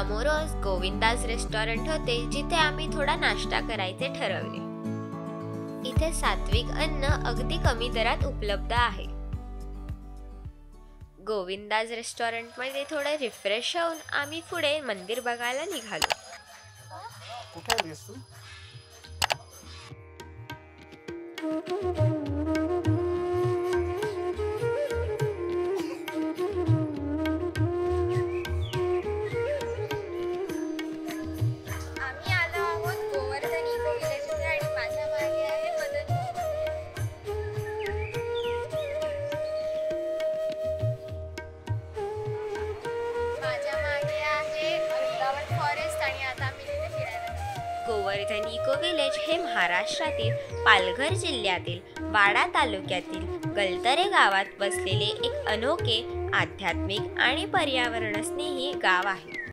समोरच गोविंदाज रेस्टॉरंट होते, जिथे आम्ही थोडा नाश्ता करायचे ठरवले. इथे सात्विक अन्न अगदी कमी दरात उपलब्ध आहे. गोविंदाज रेस्टॉरंट मध्ये थोडं रिफ्रेश होऊन आम्ही पुढे मंदिर बघायला निघालो. कुठे आहेस तू? आम्ही आलो आहोत गोवर्धन इको विलेज मध्ये आणि माझ्या मागे आहे मदन. माझ्या मागे आहे वृंदावन फॉरेस्ट आणि आता आम्ही तिथे फिरायला जातो. गोवर्धन इको विलेज हे महाराष्ट्रातील पालघर जिल्ह्यातील वाडा तालुक्यातील गलतरे गावात वसलेले एक अनोखे आध्यात्मिक आणि पर्यावरणस्नेही गाव आहे.